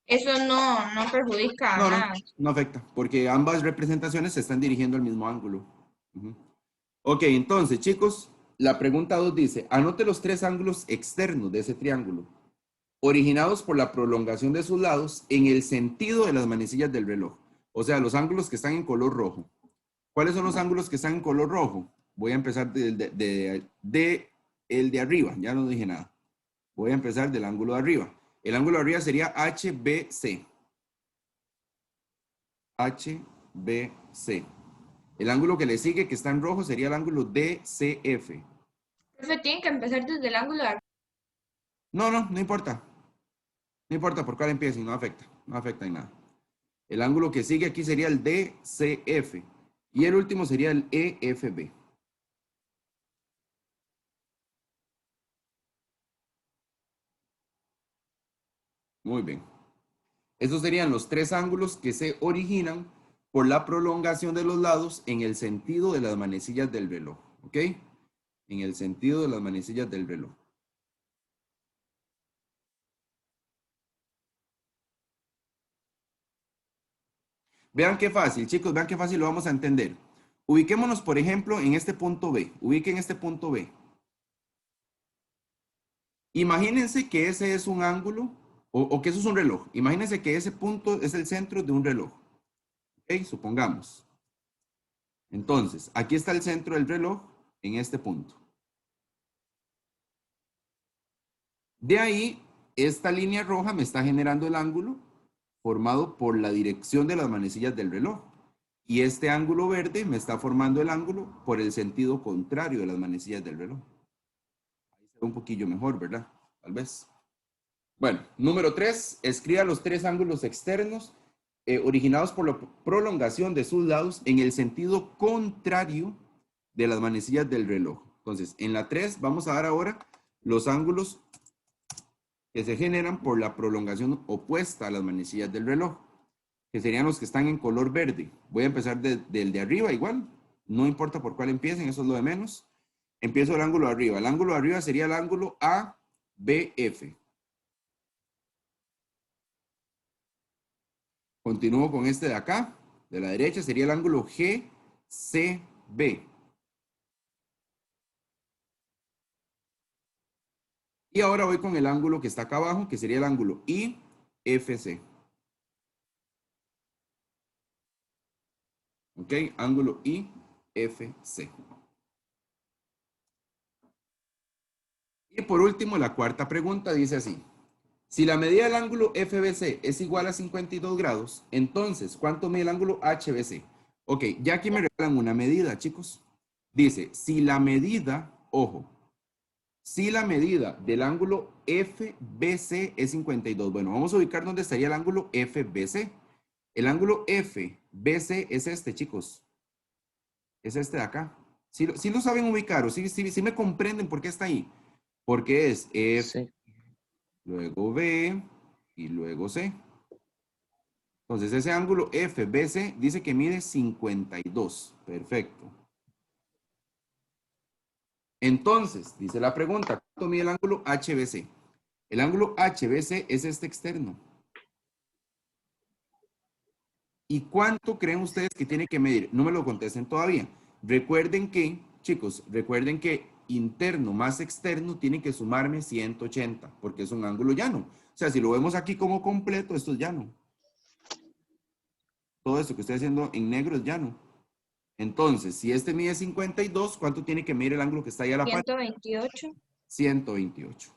Eso no perjudica No, nada. no afecta, porque ambas representaciones se están dirigiendo al mismo ángulo. Ujú. Ok, entonces, chicos, la pregunta 2 dice, anote los 3 ángulos externos de ese triángulo, originados por la prolongación de sus lados en el sentido de las manecillas del reloj. O sea, los ángulos que están en color rojo. ¿Cuáles son los ángulos que están en color rojo? Voy a empezar el de arriba, ya no dije nada. Voy a empezar del ángulo de arriba. El ángulo de arriba sería HBC. HBC. El ángulo que le sigue, que está en rojo, sería el ángulo DCF. Profe, tienen que empezar desde el ángulo de No importa. No importa por cuál empiecen, no afecta. No afecta en nada. El ángulo que sigue aquí sería el DCF. Y el último sería el EFB. Muy bien. Esos serían los 3 ángulos que se originan por la prolongación de los lados en el sentido de las manecillas del reloj. ¿Ok? En el sentido de las manecillas del reloj. Vean qué fácil, chicos, vean qué fácil lo vamos a entender. Ubiquémonos, por ejemplo, en este punto B. Ubiquen este punto B. Imagínense que ese es un ángulo, o que eso es un reloj. Imagínense que ese punto es el centro de un reloj. ¿Ok? Supongamos. Entonces, aquí está el centro del reloj en este punto. De ahí, esta línea roja me está generando el ángulo formado por la dirección de las manecillas del reloj. Y este ángulo verde me está formando el ángulo por el sentido contrario de las manecillas del reloj. Ahí se ve un poquillo mejor, ¿verdad? Tal vez. Bueno, número 3, escriba los 3 ángulos externos originados por la prolongación de sus lados en el sentido contrario de las manecillas del reloj. Entonces, en la 3 vamos a dar ahora los ángulos que se generan por la prolongación opuesta a las manecillas del reloj, que serían los que están en color verde. Voy a empezar del de arriba igual, no importa por cuál empiecen, eso es lo de menos. Empiezo el ángulo de arriba. El ángulo de arriba sería el ángulo ABF. Continúo con este de acá, de la derecha sería el ángulo GCB. Y ahora voy con el ángulo que está acá abajo, que sería el ángulo IFC. ¿Ok? Ángulo IFC. Y por último, la cuarta pregunta dice así. Si la medida del ángulo FBC es igual a 52 grados, entonces, ¿cuánto mide el ángulo HBC? Ok, ya aquí me regalan una medida, chicos. Dice, si la medida, ojo, si la medida del ángulo FBC es 52. Bueno, vamos a ubicar dónde estaría el ángulo FBC. El ángulo FBC es este, chicos. Es este de acá. Si lo saben ubicar o si me comprenden por qué está ahí. Porque es F, Sí. luego B y luego C. Entonces ese ángulo FBC dice que mide 52. Perfecto. Entonces, dice la pregunta, ¿cuánto mide el ángulo HBC? El ángulo HBC es este externo. ¿Y cuánto creen ustedes que tiene que medir? No me lo contesten todavía. Recuerden que, chicos, recuerden que interno más externo tiene que sumarme 180, porque es un ángulo llano. O sea, si lo vemos aquí como completo, esto es llano. Todo esto que estoy haciendo en negro es llano. Entonces, si este mide 52, ¿cuánto tiene que medir el ángulo que está ahí a la par? 128. 128.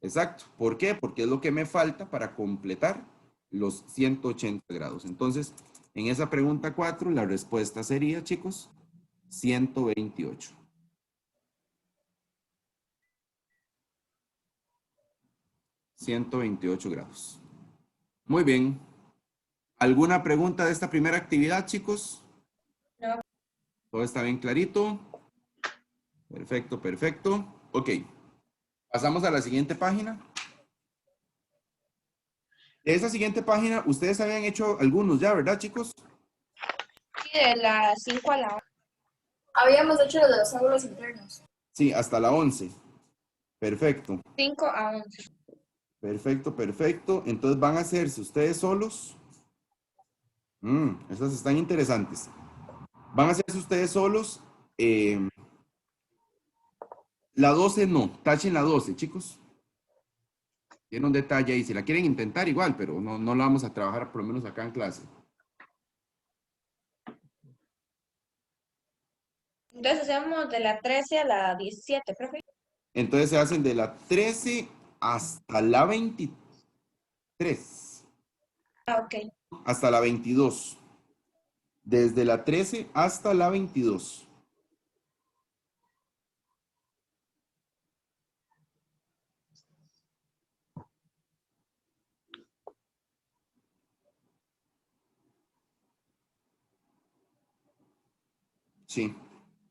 Exacto. ¿Por qué? Porque es lo que me falta para completar los 180 grados. Entonces, en esa pregunta 4, la respuesta sería, chicos, 128. $128 grados. Muy bien. ¿Alguna pregunta de esta primera actividad, chicos? No. ¿Todo está bien clarito? Perfecto, perfecto. Ok. Pasamos a la siguiente página. De esa siguiente página, ustedes habían hecho algunos ya, ¿verdad, chicos? Sí, de las 5 a la 11. Habíamos hecho lo de los ángulos internos. Sí, hasta la 11. Perfecto. 5 a 11. Perfecto, perfecto. Entonces van a hacerse ustedes solos. Estas están interesantes. Van a hacerse ustedes solos. La 12 no. Tachen la 12, chicos. Tiene un detalle ahí. Si la quieren intentar, igual, pero no la vamos a trabajar por lo menos acá en clase. Entonces hacemos de la 13 a la 17, profe. Entonces se hacen de la 13 hasta la 23. Ah, ok. Hasta la 22. Desde la 13 hasta la 22. Sí.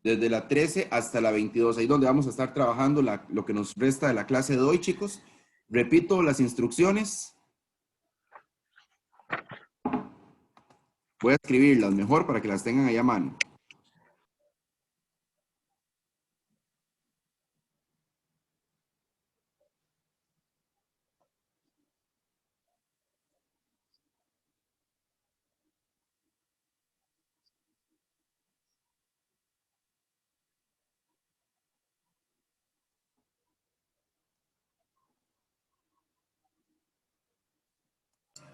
Desde la 13 hasta la 22. Ahí donde vamos a estar trabajando lo que nos resta de la clase de hoy, chicos. Repito las instrucciones. Voy a escribirlas mejor para que las tengan ahí a mano.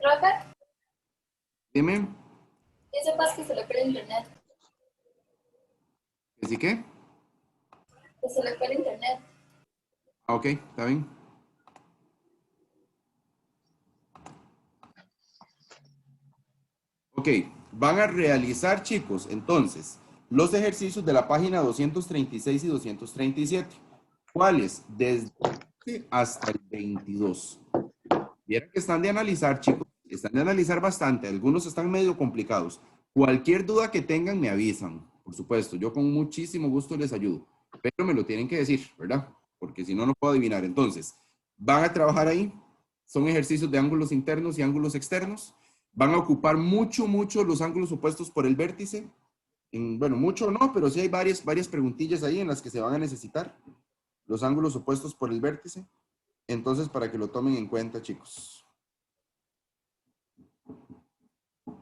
Profe, Dime. que sepas que se le fue el internet. ¿Que sí qué? Que se le fue el internet. Ah, ok, está bien. Ok, van a realizar, chicos, entonces, los ejercicios de la página 236 y 237. ¿Cuáles? Desde hasta el 22. Vieron que están de analizar, chicos. Están de analizar bastante. Algunos están medio complicados. Cualquier duda que tengan, me avisan. Por supuesto, yo con muchísimo gusto les ayudo. Pero me lo tienen que decir, ¿verdad? Porque si no, no puedo adivinar. Entonces, van a trabajar ahí. Son ejercicios de ángulos internos y ángulos externos. Van a ocupar mucho los ángulos opuestos por el vértice. Bueno, mucho no, pero sí hay varias preguntillas ahí en las que se van a necesitar los ángulos opuestos por el vértice. Entonces, para que lo tomen en cuenta, chicos.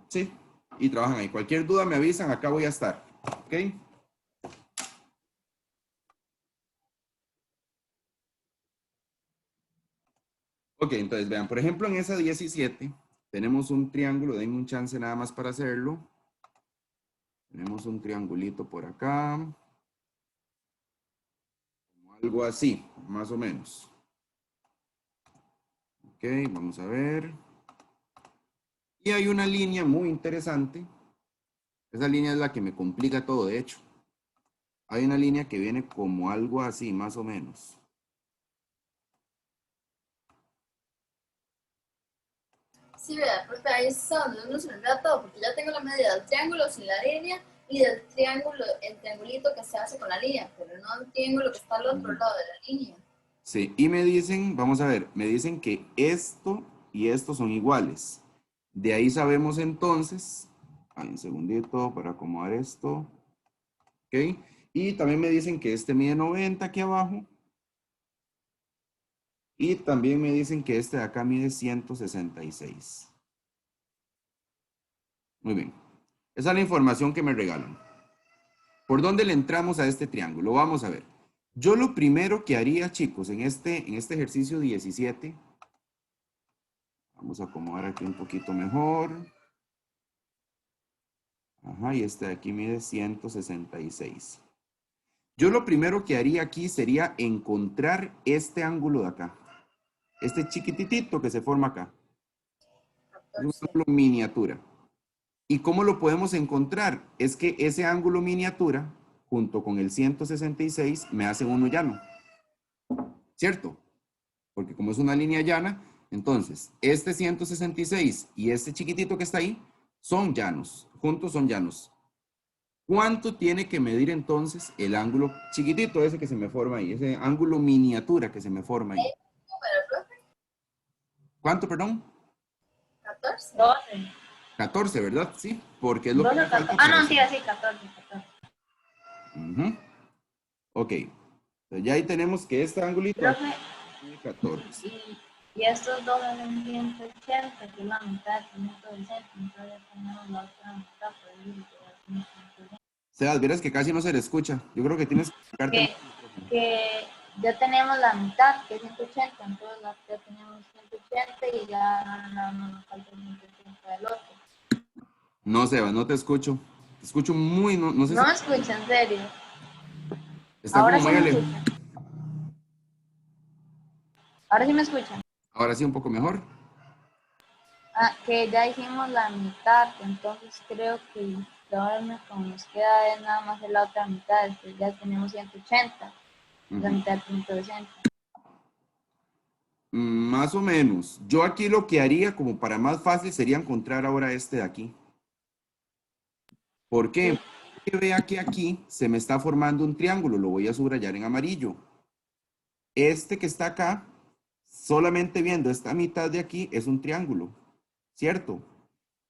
Sí, y trabajan ahí. Cualquier duda me avisan, acá voy a estar. ¿Ok? Ok, entonces vean, por ejemplo, en esa 17 tenemos un triángulo, denme un chance nada más para hacerlo. Tenemos un triangulito por acá. Algo así, más o menos. Ok, vamos a ver. Y hay una línea muy interesante. Esa línea es la que me complica todo, de hecho. Hay una línea que viene como algo así, más o menos. Sí, vea, profe, ahí es donde uno se le da todo, porque ya tengo la medida del triángulo sin la línea y del triángulo, el triangulito que se hace con la línea, pero no el triángulo que está al otro lado de la línea. Sí, y me dicen, vamos a ver, me dicen que esto y esto son iguales. De ahí sabemos entonces, un segundito para acomodar esto. Ok, y también me dicen que este mide 90 aquí abajo. Y también me dicen que este de acá mide 166. Muy bien. Esa es la información que me regalan. ¿Por dónde le entramos a este triángulo? Vamos a ver. Yo lo primero que haría, chicos, en este ejercicio 17, vamos a acomodar aquí un poquito mejor. Ajá, y este de aquí mide 166. Yo lo primero que haría aquí sería encontrar este ángulo de acá. Este chiquititito que se forma acá. Es un ángulo miniatura. ¿Y cómo lo podemos encontrar? Es que ese ángulo miniatura, junto con el 166, me hace uno llano. ¿Cierto? Porque como es una línea llana, entonces este 166 y este chiquitito que está ahí son llanos. Juntos son llanos. ¿Cuánto tiene que medir entonces el ángulo chiquitito ese que se me forma ahí? Ese ángulo miniatura que se me forma ahí. Número, profe, ¿Cuánto, perdón? 14. 12. 14, ¿verdad? Sí, porque es lo que 12 me o falta 14. para No, eso. sí, así, 14. Ujú. Ok. Entonces ya ahí tenemos que este angulito Profe, tiene 14. y estos dos son 180, que es la mitad del 160. Entonces ya tenemos la otra mitad, por ahí, que ya es 180. Sebas, verás que casi no se le escucha. Yo creo que tienes que sacarte Que, que ya tenemos la mitad, que es 180, entonces ya tenemos 180 y ya nada más nos falta el 180 del otro. No, Sebas, no te escucho. Te escucho muy, no sé No si me escucha, en serio. está Ahora como sí muy me alejado. escuchan. Ahora sí me escuchan. Ahora sí, un poco mejor. Ah, que ya hicimos la mitad, entonces creo que ahora lo que nos queda es nada más hacer la otra mitad, entonces ya tenemos 180, la Ujú. mitad de 160. Más o menos. Yo aquí lo que haría como para más fácil sería encontrar ahora este de aquí. ¿Por qué? Sí. Porque vea que aquí se me está formando un triángulo. Lo voy a subrayar en amarillo. Este que está acá, solamente viendo esta mitad de aquí, es un triángulo, ¿cierto?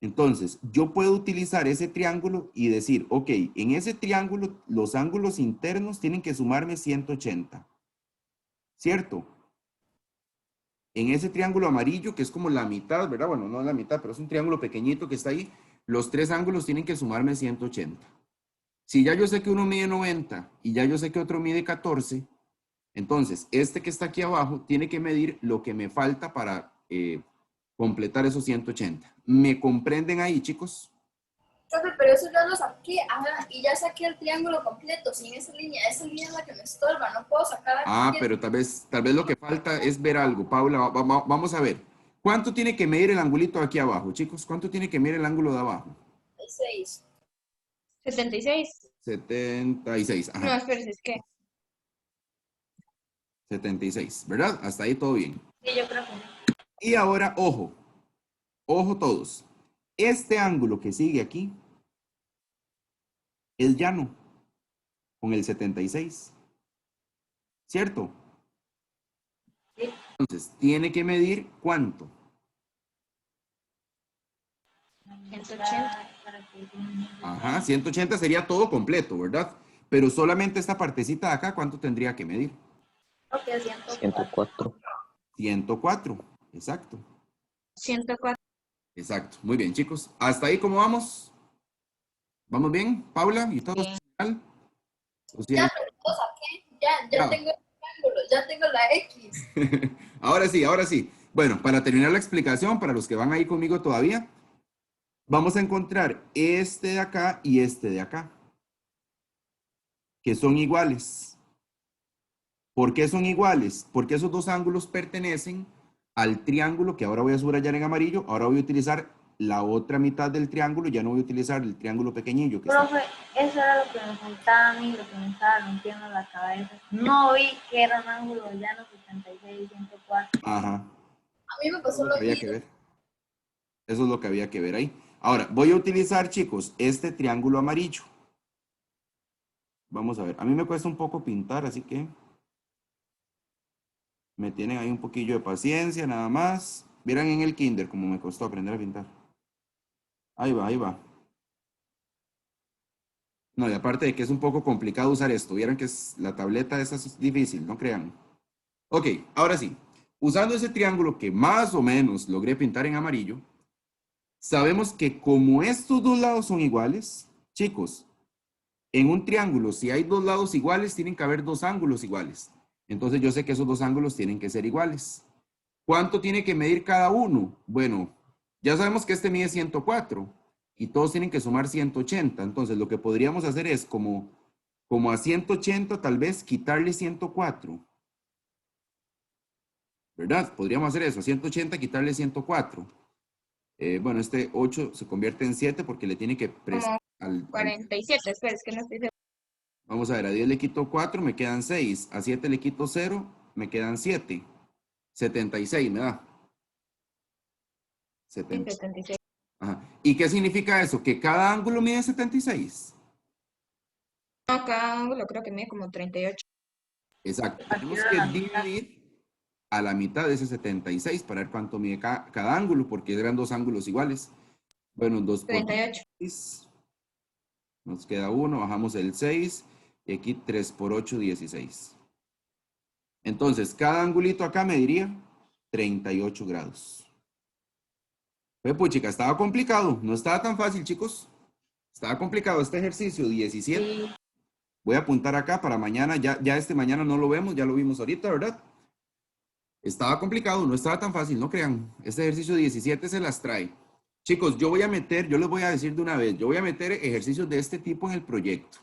Entonces, yo puedo utilizar ese triángulo y decir, ok, en ese triángulo los ángulos internos tienen que sumarme 180, ¿cierto? En ese triángulo amarillo, que es como la mitad, ¿verdad? Bueno, no la mitad, pero es un triángulo pequeñito que está ahí, los tres ángulos tienen que sumarme 180. Si ya yo sé que uno mide 90 y ya yo sé que otro mide 14, entonces este que está aquí abajo tiene que medir lo que me falta para completar esos 180. ¿Me comprenden ahí, chicos? Profe, pero eso ya lo saqué, ajá, y ya saqué el triángulo completo, sin esa línea es la que me estorba, no puedo sacar Ah, aquí pero tal vez lo que falta es ver algo. Paula, vamos a ver. ¿Cuánto tiene que medir el angulito aquí abajo, chicos? ¿Cuánto tiene que medir el ángulo de abajo? el 6. 76. 76, No, ajá, espérese, es que 76, ¿verdad? Hasta ahí todo bien. Sí, yo creo que sí. Y ahora, ojo, ojo todos. Este ángulo que sigue aquí es llano con el 76, ¿cierto? Sí. Entonces, tiene que medir ¿cuánto? 180. Para que Ajá, 180 sería todo completo, ¿verdad? Pero solamente esta partecita de acá, ¿cuánto tendría que medir? creo que 104. 104. 104, exacto, 104. exacto. Muy bien, chicos. ¿Hasta ahí cómo vamos? ¿Vamos bien, Paula? ¿Y todos Bien. en general? ¿O si Ya, hay- pero lo saqué, ya Ya. tengo el triángulo, ya tengo la X. Ahora sí, ahora sí. Bueno, para terminar la explicación, para los que van ahí conmigo todavía, vamos a encontrar este de acá y este de acá, que son iguales. ¿Por qué son iguales? Porque esos dos ángulos pertenecen al triángulo que ahora voy a subrayar en amarillo. Ahora voy a utilizar la otra mitad del triángulo, ya no voy a utilizar el triángulo pequeñiño que está. Profe, eso era lo que me faltaba a mí, lo que me estaba rompiendo la cabeza. No vi que eran ángulos llanos 76 y 104. Ajá, A mí me eso es pasó lo lo que había que mismo. ver. Eso es lo que había que ver ahí. Ahora, voy a utilizar, chicos, este triángulo amarillo. Vamos a ver. A mí me cuesta un poco pintar, así que me tienen ahí un poquillo de paciencia, nada más. Vieran en el kinder como me costó aprender a pintar. Ahí va, ahí va. No, y aparte de que es un poco complicado usar esto. Vieran que la tableta esa es difícil, no crean. Ok, ahora sí. Usando ese triángulo que más o menos logré pintar en amarillo, sabemos que como estos dos lados son iguales, chicos, en un triángulo, si hay dos lados iguales, tienen que haber dos ángulos iguales. Entonces yo sé que esos dos ángulos tienen que ser iguales. ¿Cuánto tiene que medir cada uno? Bueno, ya sabemos que este mide 104 y todos tienen que sumar 180. Entonces lo que podríamos hacer es como a 180 tal vez quitarle 104. ¿Verdad? Podríamos hacer eso, a 180 quitarle 104. Bueno, este 8 se convierte en 7 porque le tiene que prestar Como al 47. Espera, es que no estoy seguro. Vamos a ver, a 10 le quito 4, me quedan 6. A 7 le quito 0, me quedan 7. 76, me da. 70. 76. Ajá. ¿Y qué significa eso? ¿Que cada ángulo mide 76? No, cada ángulo creo que mide como 38. Exacto. Tenemos Partirlo a que la mitad. dividir a la mitad de ese 76 para ver cuánto mide cada ángulo, porque eran dos ángulos iguales. Bueno, 2 por 38. 6. Nos queda 1, bajamos el 6. Y aquí 3 por 8, 16. Entonces, cada angulito acá mediría 38 grados. Puchica, estaba complicado. No estaba tan fácil, chicos. Estaba complicado este ejercicio 17. Sí. Voy a apuntar acá para mañana. Ya este mañana no lo vemos, ya lo vimos ahorita, ¿verdad? Estaba complicado, no estaba tan fácil, no crean. Este ejercicio 17 se las trae. Chicos, yo les voy a decir de una vez, yo voy a meter ejercicios de este tipo en el proyecto.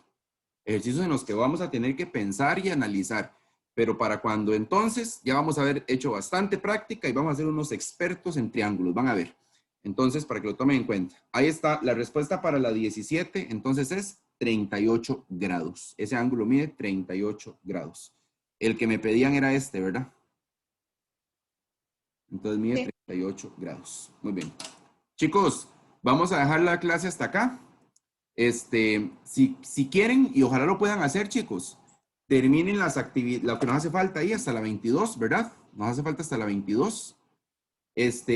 Ejercicios en los que vamos a tener que pensar y analizar. Pero para cuando entonces ya vamos a haber hecho bastante práctica y vamos a ser unos expertos en triángulos, van a ver. Entonces, para que lo tomen en cuenta. Ahí está la respuesta para la 17, entonces es 38 grados. Ese ángulo mide 38 grados. El que me pedían era este, ¿verdad? Entonces mide 38 grados. Muy bien. Chicos, vamos a dejar la clase hasta acá. Si quieren, y ojalá lo puedan hacer, chicos, terminen las actividades, lo que nos hace falta ahí hasta la 22, ¿verdad? Nos hace falta hasta la 22.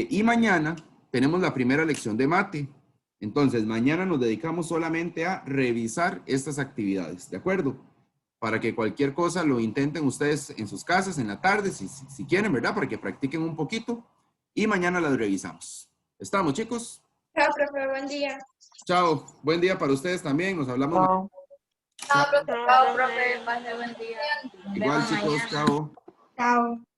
Y mañana tenemos la primera lección de mate. Entonces, mañana nos dedicamos solamente a revisar estas actividades, ¿de acuerdo? Para que cualquier cosa lo intenten ustedes en sus casas, en la tarde, si quieren, ¿verdad? Para que practiquen un poquito. Y mañana las revisamos. ¿Estamos, chicos? Chao, profe, buen día. Chao. Buen día para ustedes también. Nos hablamos mañana. Chao, profe. Pase buen día. Nos Igual, vemos chicos. mañana. Chao. Chao.